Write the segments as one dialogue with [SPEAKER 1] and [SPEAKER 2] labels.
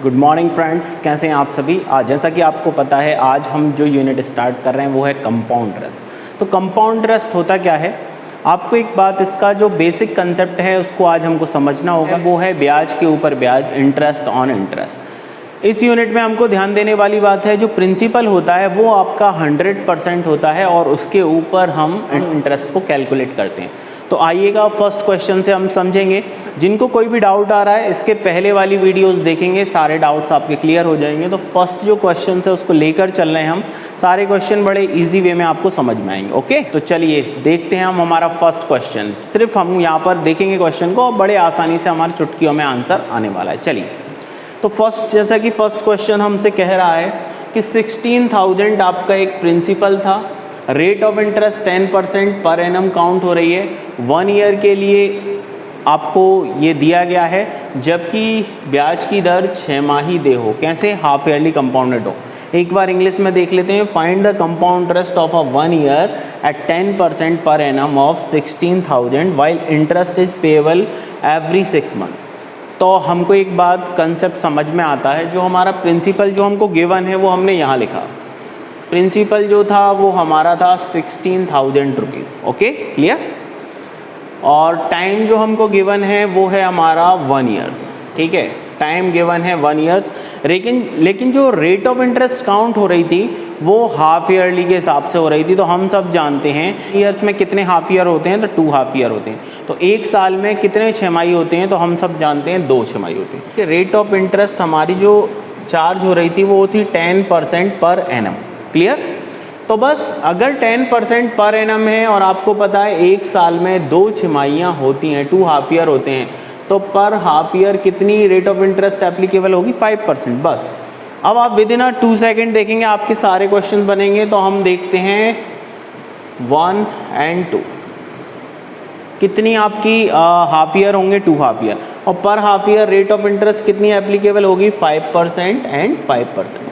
[SPEAKER 1] Good morning friends, कैसे हैं आप सभी। आज जैसा कि आपको पता है, आज हम जो यूनिट स्टार्ट कर रहे हैं वो है कंपाउंड इंटरेस्ट। तो कंपाउंड इंटरेस्ट होता क्या है, आपको एक बात, इसका जो बेसिक कंसेप्ट है उसको आज हमको समझना होगा। वो है ब्याज के ऊपर ब्याज, इंटरेस्ट ऑन इंटरेस्ट। इस यूनिट में हमको ध्यान देने वाली बात है, जो प्रिंसिपल होता है वो आपका 100% होता है और उसके ऊपर हम इंटरेस्ट को कैलकुलेट करते हैं। तो आइएगा फर्स्ट क्वेश्चन से हम समझेंगे। जिनको कोई भी डाउट आ रहा है, इसके पहले वाली वीडियोस देखेंगे, सारे डाउट्स आपके क्लियर हो जाएंगे। तो फर्स्ट जो क्वेश्चन है उसको लेकर चल रहे हैं हम। सारे क्वेश्चन बड़े इजी वे में आपको समझ में आएंगे। ओके, तो चलिए देखते हैं हम हमारा फर्स्ट क्वेश्चन। सिर्फ हम यहाँ पर देखेंगे क्वेश्चन को, बड़े आसानी से हमारे चुटकियों में आंसर आने वाला है। चलिए, तो फर्स्ट, जैसा कि फर्स्ट क्वेश्चन हमसे कह रहा है कि 16,000 आपका एक प्रिंसिपल था, rate of interest 10% per annum count हो रही है, 1 ईयर के लिए आपको ये दिया गया है, जबकि ब्याज की दर 6 माही दे हो। कैसे? हाफ ईयरली कंपाउंडेड हो। एक बार इंग्लिश में देख लेते हैं। Find the compound interest of a 1 year at 10% per annum of 16,000 while interest is payable every 6 month. तो हमको एक बात कंसेप्ट समझ में आता है। जो हमारा प्रिंसिपल जो हमको गिवन है वो हमने यहाँ लिखा। प्रिंसिपल जो था वो हमारा था 16,000 रुपीज़। Okay, clear. और टाइम जो हमको गिवन है वो है हमारा 1 ईयर्स। ठीक है, टाइम गिवन है 1 ईयर्स। लेकिन जो रेट ऑफ इंटरेस्ट काउंट हो रही थी वो हाफ ईयरली के हिसाब से हो रही थी। तो हम सब जानते हैं ईयर्स में कितने हाफ ईयर होते हैं, तो 2 हाफ ईयर होते हैं। तो एक साल में कितने छमाही होते हैं, तो हम सब जानते हैं 2 छमाही होते हैं। कि रेट ऑफ इंटरेस्ट हमारी जो चार्ज हो रही थी वो थी 10% पर एनम। क्लियर। तो बस अगर 10% पर एनम है और आपको पता है एक साल में 2 छमाहियाँ होती हैं, 2 हाफ ईयर होते हैं, तो पर हाफ ईयर कितनी रेट ऑफ इंटरेस्ट एप्लीकेबल होगी? 5%। बस अब आप विद इन 2 सेकेंड देखेंगे, आपके सारे क्वेश्चन बनेंगे। तो हम देखते हैं 1 और 2 कितनी आपकी हाफ ईयर होंगे, 2 हाफ ईयर। और पर half year rate of interest कितनी एप्लीकेबल होगी? 5% एंड 5%।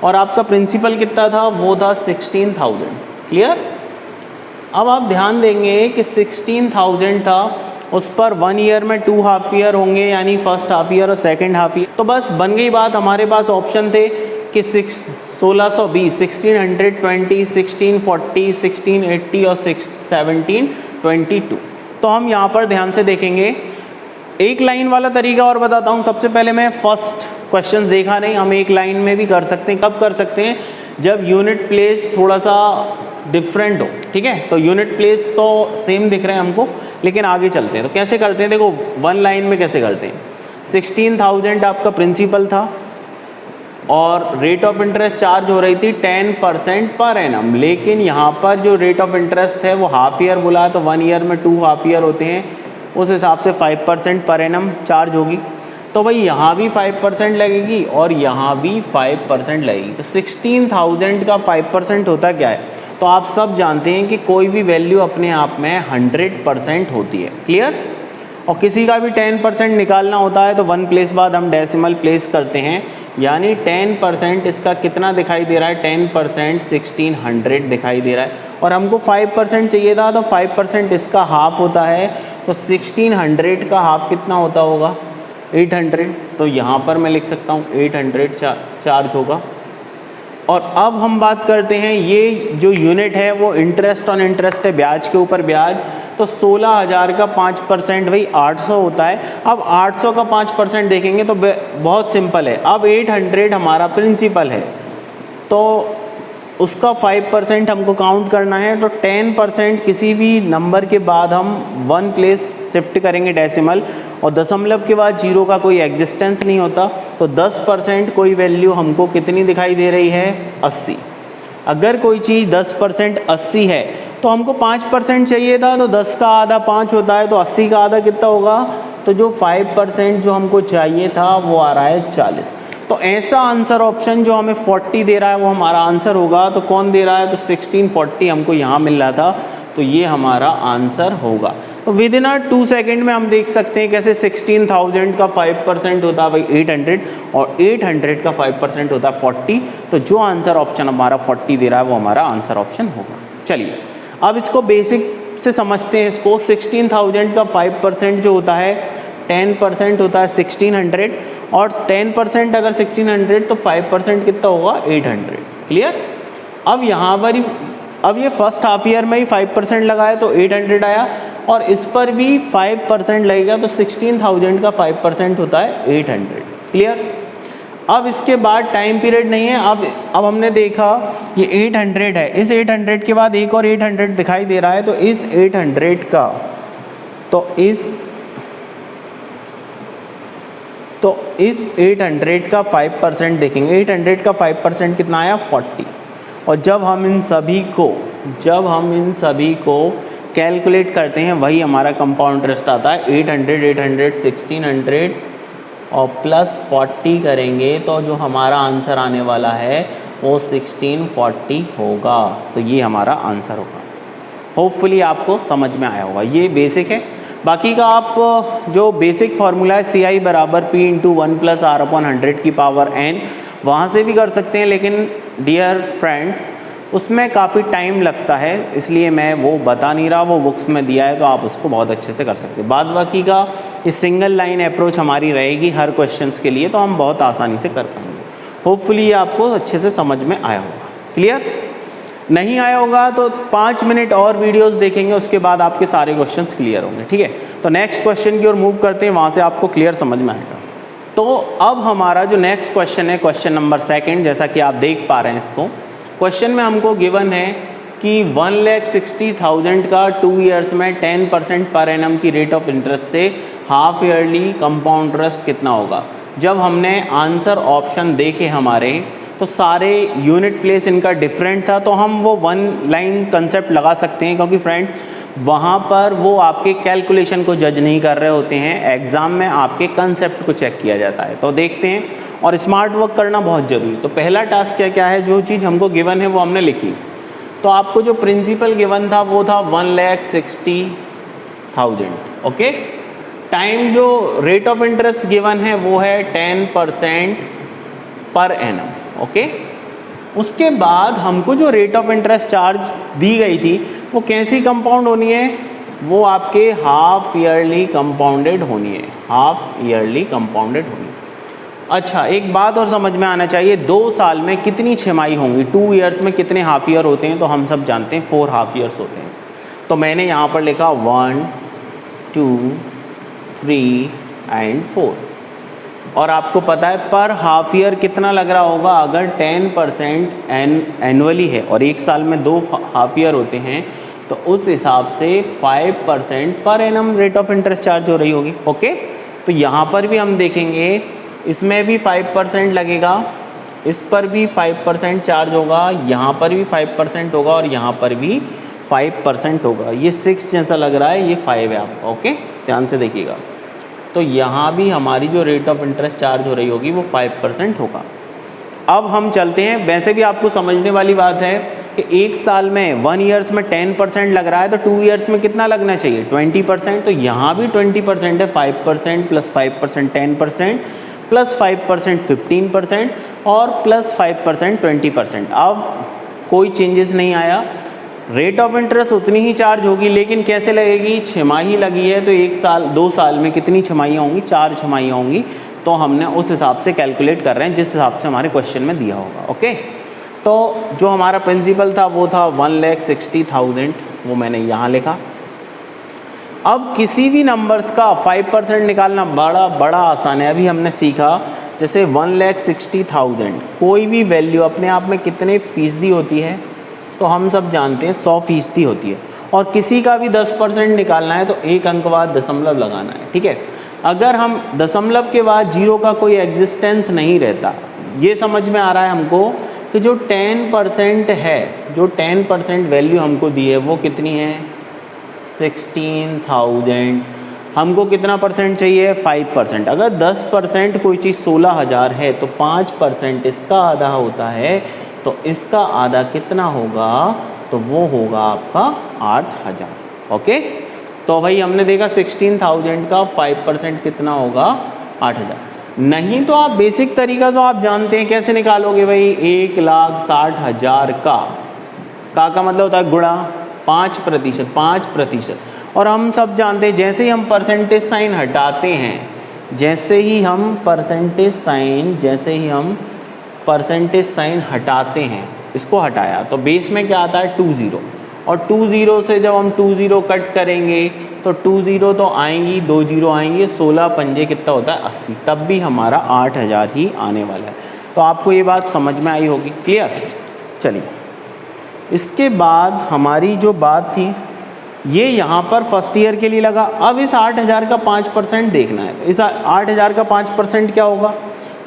[SPEAKER 1] और आपका प्रिंसिपल कितना था? वो था 16,000। क्लियर। अब आप ध्यान देंगे कि 16,000 था, उस पर 1 ईयर में 2 हाफ ईयर होंगे, यानी फर्स्ट हाफ ईयर और सेकंड हाफ ईयर। तो बस बन गई बात। हमारे पास ऑप्शन थे कि 1620, 1620, 1640, 1680 और 1722। तो हम यहाँ पर ध्यान से देखेंगे। एक लाइन वाला तरीका और बताता हूँ। सबसे पहले मैं फर्स्ट क्वेश्चन देखा नहीं, हम एक लाइन में भी कर सकते हैं। कब कर सकते हैं? जब यूनिट प्लेस थोड़ा सा डिफरेंट हो। ठीक है, तो यूनिट प्लेस तो सेम दिख रहे हैं हमको, लेकिन आगे चलते हैं। तो कैसे करते हैं, देखो 1 लाइन में कैसे करते हैं। 16,000 आपका प्रिंसिपल था और रेट ऑफ इंटरेस्ट चार्ज हो रही थी 10% पर एनम। लेकिन यहाँ पर जो रेट ऑफ इंटरेस्ट है वो हाफ ईयर बोला है, तो 1 ईयर में 2 हाफ ईयर होते हैं, उस हिसाब से 5% पर एनम चार्ज होगी। तो भाई यहाँ भी 5% लगेगी और यहाँ भी 5% लगेगी। तो 16,000 का 5% होता क्या है? तो आप सब जानते हैं कि कोई भी वैल्यू अपने आप में 100% होती है। क्लियर। और किसी का भी 10% निकालना होता है तो 1 प्लेस बाद हम डेसिमल प्लेस करते हैं, यानी 10% इसका कितना दिखाई दे रहा है? 10% 1600 दिखाई दे रहा है। और हमको 5% चाहिए था, तो 5% इसका हाफ होता है। तो 1600 का हाफ कितना होता होगा? 800। तो यहाँ पर मैं लिख सकता हूँ 800 चार्ज होगा। और अब हम बात करते हैं, ये जो यूनिट है वो इंटरेस्ट ऑन इंटरेस्ट है, ब्याज के ऊपर ब्याज। तो 16,000 का 5% भाई 800 होता है। अब 800 का 5% देखेंगे तो बहुत सिंपल है। अब 800 हमारा प्रिंसिपल है, तो उसका 5% हमको काउंट करना है। तो 10% किसी भी नंबर के बाद हम 1 प्लेस शिफ्ट करेंगे डेसिमल, और दशमलव के बाद 0 का कोई एग्जिस्टेंस नहीं होता। तो 10% कोई वैल्यू हमको कितनी दिखाई दे रही है? 80। अगर कोई चीज़ 10% 80 है तो हमको 5% चाहिए था, तो 10 का आधा 5 होता है, तो 80 का आधा कितना होगा? तो जो 5% जो हमको चाहिए था वो आ रहा है 40। तो ऐसा आंसर ऑप्शन जो हमें 40 दे रहा है वो हमारा आंसर होगा। तो कौन दे रहा है? तो 1640 हमको यहाँ मिल रहा था, तो ये हमारा आंसर होगा। तो विद इन 2 सेकेंड में हम देख सकते हैं कैसे 16,000 का 5% होता है भाई 800, और 800 का 5% होता है 40। तो जो आंसर ऑप्शन हमारा 40 दे रहा है वो हमारा आंसर ऑप्शन होगा। चलिए, अब इसको बेसिक से समझते हैं। इसको 16,000 का 5% जो होता है 10% होता है 1600 और 10% अगर 1600 तो 5% कितना होगा 800। क्लियर। अब यहाँ पर ही अब ये फर्स्ट हाफ ईयर में ही 5% लगाया तो 800 आया और इस पर भी 5% लगेगा तो 16,000 का 5% होता है 800। क्लियर। अब इसके बाद टाइम पीरियड नहीं है। अब हमने देखा ये 800 है, इस 800 के बाद एक और 800 दिखाई दे रहा है तो इस 800 का तो इस 800 का 5% देखेंगे। 800 का 5% कितना आया 40। और जब हम इन सभी को कैलकुलेट करते हैं वही हमारा कंपाउंड इंटरेस्ट आता है 800 1600 और प्लस 40 करेंगे तो जो हमारा आंसर आने वाला है वो 1640 होगा। तो ये हमारा आंसर होगा। होपफुली आपको समझ में आया होगा। ये बेसिक है। बाकी का आप जो बेसिक फार्मूला है CI बराबर P into 1 plus R upon 100 की पावर n, वहाँ से भी कर सकते हैं, लेकिन डियर फ्रेंड्स उसमें काफ़ी टाइम लगता है, इसलिए मैं वो बता नहीं रहा। वो बुक्स में दिया है तो आप उसको बहुत अच्छे से कर सकते हैं। बाद बाकी का इस सिंगल लाइन अप्रोच हमारी रहेगी हर क्वेश्चंस के लिए, तो हम बहुत आसानी से कर पाएंगे। होपफुली ये आपको अच्छे से समझ में आया होगा। क्लियर। नहीं आया होगा तो 5 मिनट और वीडियोस देखेंगे, उसके बाद आपके सारे क्वेश्चंस क्लियर होंगे। ठीक है। तो नेक्स्ट क्वेश्चन की ओर मूव करते हैं, वहाँ से आपको क्लियर समझ में आएगा। तो अब हमारा जो नेक्स्ट क्वेश्चन है क्वेश्चन नंबर 2, जैसा कि आप देख पा रहे हैं इसको। क्वेश्चन में हमको गिवन है कि 1,60,000 का 2 ईयर्स में 10% पर एनम की रेट ऑफ इंटरेस्ट से हाफ ईयरली कंपाउंड इंटरेस्ट कितना होगा। जब हमने आंसर ऑप्शन देखे हमारे तो सारे यूनिट प्लेस इनका डिफरेंट था, तो हम वो 1 लाइन कंसेप्ट लगा सकते हैं, क्योंकि फ्रेंड वहाँ पर वो आपके कैलकुलेशन को जज नहीं कर रहे होते हैं, एग्ज़ाम में आपके कंसेप्ट को चेक किया जाता है। तो देखते हैं, और स्मार्ट वर्क करना बहुत ज़रूरी। तो पहला टास्क क्या है, जो चीज़ हमको गिवन है वो हमने लिखी। तो आपको जो प्रिंसिपल गिवन था वो था 1,60,000। ओके। टाइम जो रेट ऑफ इंटरेस्ट गिवन है वो है 10% पर एनम। ओके। उसके बाद हमको जो रेट ऑफ इंटरेस्ट चार्ज दी गई थी वो कैसी कंपाउंड होनी है, वो आपके हाफ ईयरली कंपाउंडेड होनी है। हाफ ईयरली कंपाउंडेड होनी है। अच्छा, एक बात और समझ में आना चाहिए, 2 साल में कितनी छमाही होंगी। 2 ईयर्स में कितने हाफ ईयर होते हैं, तो हम सब जानते हैं 4 हाफ ईयर्स होते हैं। तो मैंने यहाँ पर लिखा 1 2 3 एंड 4। और आपको पता है पर हाफ ईयर कितना लग रहा होगा, अगर 10% एनुअली है और 1 साल में 2 हाफ ईयर होते हैं तो उस हिसाब से 5% per annum rate of interest charge हो रही होगी। ओके। तो यहाँ पर भी हम देखेंगे, इसमें भी 5% लगेगा, इस पर भी 5% चार्ज होगा, यहाँ पर भी 5% होगा और यहाँ पर भी 5% होगा। ये 6 जैसा लग रहा है, ये 5 है आपका। ओके, ध्यान से देखिएगा। तो यहाँ भी हमारी जो रेट ऑफ इंटरेस्ट चार्ज हो रही होगी वो 5% होगा। अब हम चलते हैं, वैसे भी आपको समझने वाली बात है कि 1 साल में 1 ईयर्स में 10% लग रहा है तो 2 ईयर्स में कितना लगना चाहिए 20%। तो यहाँ भी 20% है, 5% प्लस 5% 10% प्लस 5% 15% और प्लस 5% 20%। अब कोई चेंजेस नहीं आया, रेट ऑफ इंटरेस्ट उतनी ही चार्ज होगी, लेकिन कैसे लगेगी, छमाही लगी है तो 1 साल 2 साल में कितनी छमाहियाँ होंगी, 4 छमाहियाँ होंगी। तो हमने उस हिसाब से कैलकुलेट कर रहे हैं जिस हिसाब से हमारे क्वेश्चन में दिया होगा। ओके। तो जो हमारा प्रिंसिपल था वो था 1,60,000, वो मैंने यहाँ लिखा। अब किसी भी नंबर्स का 5% निकालना बड़ा आसान है। अभी हमने सीखा जैसे 1,60,000 कोई भी वैल्यू अपने आप में कितने फीसदी होती है, तो हम सब जानते हैं 100% होती है। और किसी का भी 10% निकालना है तो 1 अंक बाद दशमलव लगाना है। ठीक है। अगर हम दशमलव के बाद 0 का कोई एग्जिस्टेंस नहीं रहता, ये समझ में आ रहा है हमको कि जो 10% है, जो 10% वैल्यू हमको दी है वो कितनी है 16,000। हमको कितना परसेंट चाहिए 5%। अगर 10% कोई चीज़ 16,000 है तो 5% इसका आधा होता है, तो इसका आधा कितना होगा, तो वो होगा आपका 8,000। ओके। तो भाई हमने देखा 16,000 का 5% कितना होगा 8,000। नहीं तो आप बेसिक तरीका तो आप जानते हैं, कैसे निकालोगे भाई, 1,60,000 का मतलब होता है गुणा 5%। और हम सब जानते हैं जैसे ही हम परसेंटेज साइन हटाते हैं, जैसे ही हम परसेंटेज साइन हटाते हैं, इसको हटाया तो बेस में क्या आता है 20, और 20 से जब हम 20 कट करेंगे तो 20 तो आएंगी, 2 0 आएंगे, 16 पंजे कितना होता है 80, तब भी हमारा 8000 ही आने वाला है। तो आपको ये बात समझ में आई होगी, क्लियर। चलिए इसके बाद हमारी जो बात थी ये यहाँ पर फर्स्ट ईयर के लिए लगा। अब इस 8000 का 5% देखना है। इस 8000 का 5% क्या होगा,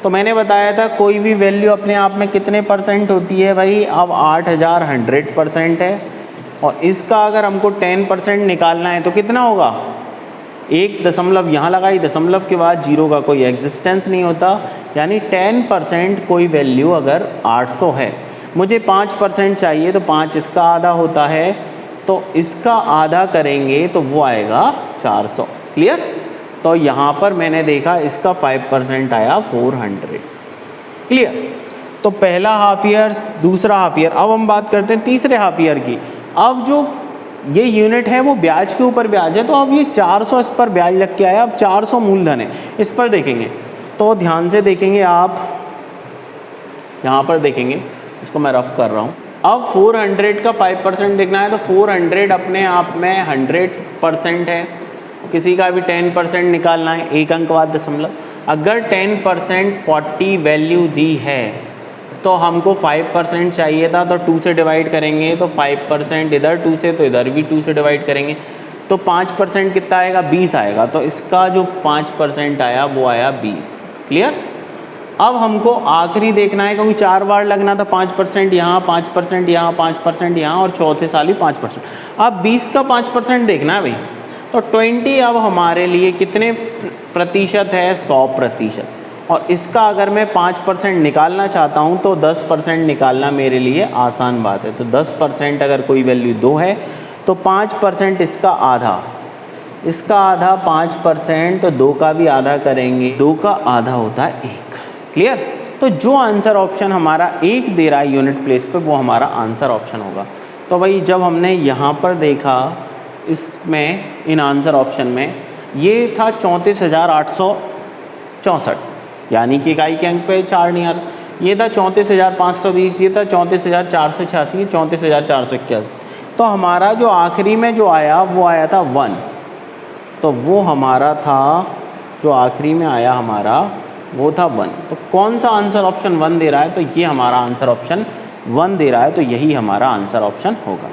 [SPEAKER 1] तो मैंने बताया था कोई भी वैल्यू अपने आप में कितने परसेंट होती है भाई। अब 8000 100% है, और इसका अगर हमको 10% निकालना है तो कितना होगा, 1 दशमलव यहाँ लगाई, दशमलव के बाद 0 का कोई एग्जिस्टेंस नहीं होता, यानी 10% कोई वैल्यू अगर 800 है, मुझे 5% चाहिए तो 5 इसका आधा होता है, तो इसका आधा करेंगे तो वो आएगा 400, क्लियर। तो यहाँ पर मैंने देखा इसका 5% आया 400, क्लियर। तो पहला हाफ ईयर, दूसरा हाफ ईयर। अब हम बात करते हैं तीसरे हाफ ईयर की। अब जो ये यूनिट है वो ब्याज के ऊपर ब्याज है, तो अब ये 400 इस पर ब्याज लग के आया। अब 400 मूलधन है, इस पर देखेंगे तो ध्यान से देखेंगे आप, यहाँ पर देखेंगे, इसको मैं रफ कर रहा हूँ। अब 400 का 5% देखना है, तो 400 अपने आप में 100% है, किसी का भी 10% निकालना है, एक अंक बाद दशमलव। अगर 10% 40 वैल्यू दी है तो हमको 5% चाहिए था, तो 2 से डिवाइड करेंगे तो 5%, इधर 2 से तो इधर भी 2 से डिवाइड करेंगे तो 5% कितना आएगा, 20 आएगा। तो इसका जो 5% आया वो आया 20, क्लियर। अब हमको आखिरी देखना है, क्योंकि 4 बार लगना था, 5% यहाँ, 5% यहाँ, 5% यहाँ, और चौथे साल ही 5%। अब 20 का 5% देखना है भाई, तो 20 अब हमारे लिए कितने प्रतिशत है, 100%। और इसका अगर मैं 5% निकालना चाहता हूँ तो 10% निकालना मेरे लिए आसान बात है। तो 10% अगर कोई वैल्यू 2 है तो 5% इसका आधा, इसका आधा 5%, तो 2 का भी आधा करेंगे, 2 का आधा होता है 1, क्लियर। तो जो आंसर ऑप्शन हमारा 1 दे रहा है यूनिट प्लेस पे, वो हमारा आंसर ऑप्शन होगा। तो भाई जब हमने यहाँ पर देखा इसमें, इन आंसर ऑप्शन में ये था 34,864, यानी कि इकाई के अंक पे 4 नहीं आ रहा। ये था 34,520, ये था 34,486, 34,481। तो हमारा जो आखिरी में जो आया वो आया था 1, तो वो हमारा था जो आखिरी में आया हमारा वो था 1। तो कौन सा आंसर ऑप्शन 1 दे रहा है, तो ये हमारा आंसर ऑप्शन 1 दे रहा है, तो यही हमारा आंसर ऑप्शन होगा।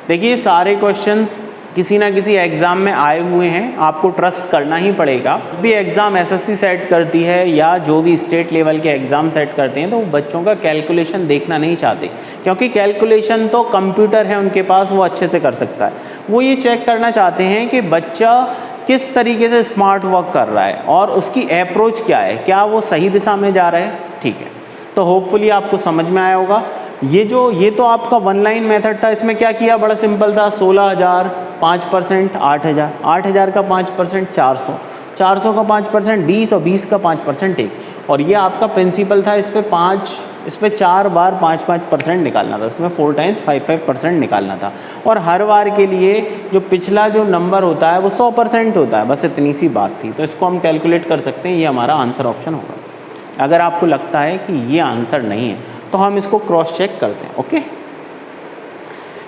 [SPEAKER 1] देखिए सारे क्वेश्चंस किसी ना किसी एग्ज़ाम में आए हुए हैं, आपको ट्रस्ट करना ही पड़ेगा। भी एग्ज़ाम एसएससी सेट करती है या जो भी स्टेट लेवल के एग्ज़ाम सेट करते हैं, तो वो बच्चों का कैलकुलेशन देखना नहीं चाहते, क्योंकि कैलकुलेशन तो कंप्यूटर है उनके पास, वो अच्छे से कर सकता है। वो ये चेक करना चाहते हैं कि बच्चा किस तरीके से स्मार्ट वर्क कर रहा है और उसकी अप्रोच क्या है, क्या वो सही दिशा में जा रहा है, ठीक है। तो होपफुली आपको समझ में आया होगा। ये तो आपका 1 लाइन मेथड था। इसमें क्या किया, बड़ा सिंपल था, 16,000, 5% 8,000, 8,000 का 5% 400, 400 का 5% 20, और 20 का 5% 1। और ये आपका प्रिंसिपल था, इस पे 4 बार 5-5% निकालना था, इसमें 4 टाइम्स 5-5% निकालना था। और हर बार के लिए जो पिछला जो नंबर होता है वो 100% होता है, बस इतनी सी बात थी। तो इसको हम कैलकुलेट कर सकते हैं, ये हमारा आंसर ऑप्शन होगा। अगर आपको लगता है कि ये आंसर नहीं है तो हम इसको क्रॉस चेक करते हैं, ओके।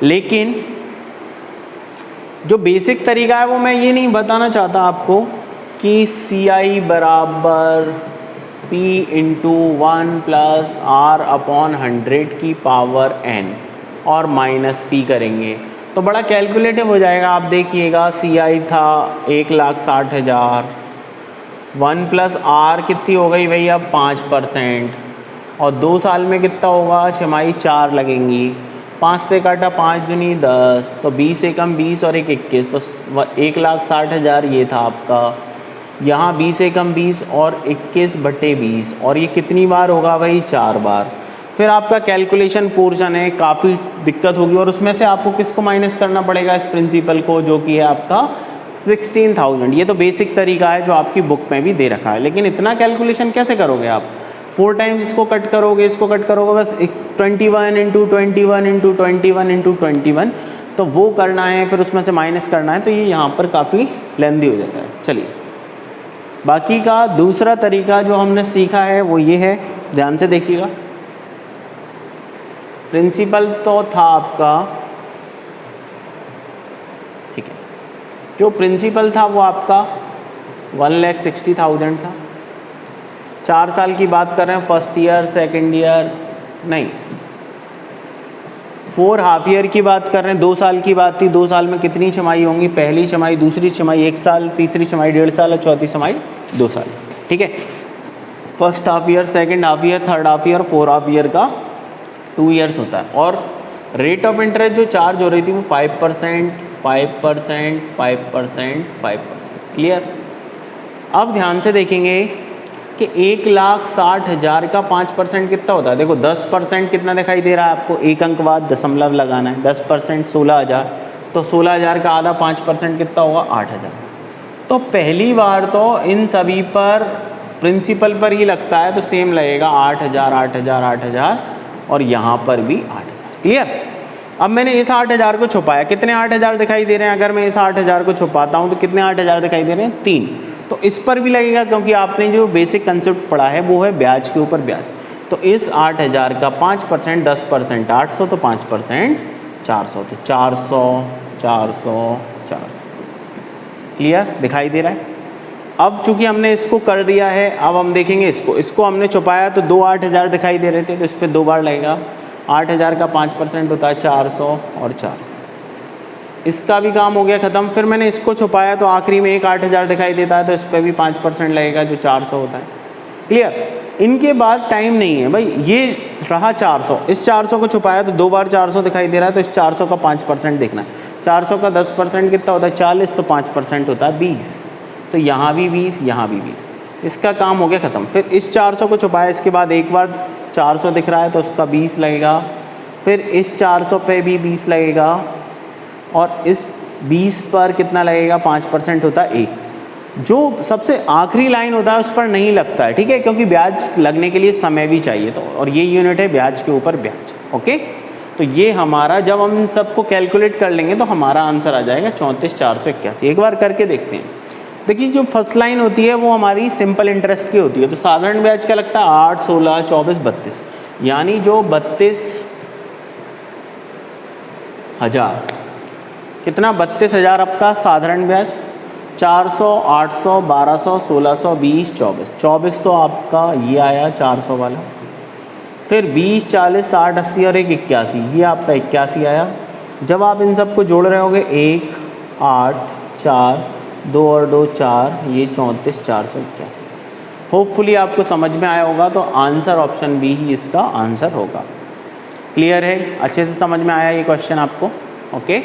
[SPEAKER 1] लेकिन जो बेसिक तरीका है वो मैं ये नहीं बताना चाहता आपको कि CI बराबर P इंटू 1 + R/100 की पावर n और माइनस P करेंगे तो बड़ा कैलकुलेटिव हो जाएगा। आप देखिएगा CI था 1,60,000, 1 + R कितनी हो गई भैया 5%, और 2 साल में कितना होगा, छमाही 4 लगेंगी, 5 से काटा 5 दूनी 10, तो 20 एकम 20 और 1 21, तो 1,60,000 ये था आपका। यहाँ 20 एकम 20 और 21/20, और ये कितनी बार होगा भाई 4 बार। फिर आपका कैलकुलेशन पोर्शन है, काफ़ी दिक्कत होगी, और उसमें से आपको किसको माइनस करना पड़ेगा, इस प्रिंसिपल को, जो कि है आपका 16,000। ये तो बेसिक तरीका है जो आपकी बुक में भी दे रखा है। लेकिन इतना कैलकुलेशन कैसे करोगे आप, 4 टाइम्स इसको कट करोगे, इसको कट करोगे, बस 21 × 21 × 21 × 21 × 21, तो वो करना है, फिर उसमें से माइनस करना है, तो ये यहाँ पर काफ़ी लेंदी हो जाता है। चलिए, बाकी का दूसरा तरीका जो हमने सीखा है वो ये है, ध्यान से देखिएगा। प्रिंसिपल तो था आपका, ठीक है, जो प्रिंसिपल था वो आपका 1,60,000 था। 4 साल की बात कर रहे हैं, फर्स्ट ईयर, सेकेंड ईयर नहीं, 4 हाफ ईयर की बात कर रहे हैं। 2 साल की बात थी, 2 साल में कितनी छमाही होंगी? पहली छमाही, दूसरी छमाही 1 साल, तीसरी छमाही 1.5 साल और चौथी छमाही 2 साल, ठीक है। First half year, second half year, third half year, 4 half year का 2 ईयर्स होता है। और रेट ऑफ इंटरेस्ट जो चार्ज हो रही थी वो 5%, 5%, 5%, 5%। क्लियर? अब ध्यान से देखेंगे कि 1,60,000 का 5% कितना होता है। देखो 10% कितना दिखाई दे रहा है आपको, एक अंक बाद दशमलव लगाना है। 10% 16,000, तो 16,000 का आधा 5% कितना होगा? 8,000। तो पहली बार तो इन सभी पर प्रिंसिपल पर ही लगता है, तो सेम लगेगा 8,000, 8,000, 8,000 और यहाँ पर भी 8,000। क्लियर? अब मैंने इस 8,000 को छुपाया, कितने 8,000 दिखाई दे रहे हैं? अगर मैं इस 8,000 को छुपाता हूँ तो कितने 8,000 दिखाई दे रहे हैं? 3। तो इस पर भी लगेगा, क्योंकि आपने जो बेसिक कंसेप्ट पढ़ा है वो है ब्याज के ऊपर ब्याज। तो इस 8,000 का 5%, 10% 800, तो 5% 400, तो 400, 400, 400। क्लियर? दिखाई दे रहा है? अब चूंकि हमने इसको कर दिया है, अब हम देखेंगे इसको हमने छुपाया तो 2 8,000 दिखाई दे रहे थे, तो इस पर 2 बार लगेगा। 8,000 का 5% होता है 400 और 400। इसका भी काम हो गया ख़त्म। फिर मैंने इसको छुपाया तो आखिरी में एक 8,000 दिखाई देता है, तो इस पर भी 5% लगेगा जो 400 होता है। क्लियर? इनके बाद टाइम नहीं है भाई, ये रहा 400, इस 400 को छुपाया तो 2 बार 400 दिखाई दे रहा है, तो इस 400 का 5% देखना है। 400 का 10% कितना होता है? 40, तो 5% होता है 20। तो यहाँ भी 20, यहाँ भी 20। इसका काम हो गया ख़त्म। फिर इस 400 को छुपाया, इसके बाद एक बार 400 दिख रहा है तो उसका 20 लगेगा। फिर इस 400 पे भी 20 लगेगा और इस 20 पर कितना लगेगा? 5% होता है 1। जो सबसे आखिरी लाइन होता है उस पर नहीं लगता है, ठीक है, क्योंकि ब्याज लगने के लिए समय भी चाहिए। तो और ये यूनिट है ब्याज के ऊपर ब्याज। ओके, तो ये हमारा, जब हम इन सबको कैलकुलेट कर लेंगे तो हमारा आंसर आ जाएगा 34,481। एक बार करके देखते हैं। देखिए, जो फर्स्ट लाइन होती है वो हमारी सिंपल इंटरेस्ट की होती है। तो साधारण ब्याज क्या लगता है? 8, 16, 24, 32, यानी जो 32,000, कितना? 32,000 आपका साधारण ब्याज। 400, 800, 1200, 1600, 20, 24, 2400 आपका ये आया 400 वाला। फिर 20, 40, 60, 80 और 1 81, ये आपका 81 आया। जब आप इन सबको जोड़ रहे होगे 1, 8, 4, 2 और 2 4, ये 34,481। होपफुली आपको समझ में आया होगा, तो आंसर ऑप्शन बी ही इसका आंसर होगा। क्लियर है? अच्छे से समझ में आया ये क्वेश्चन आपको? ओके।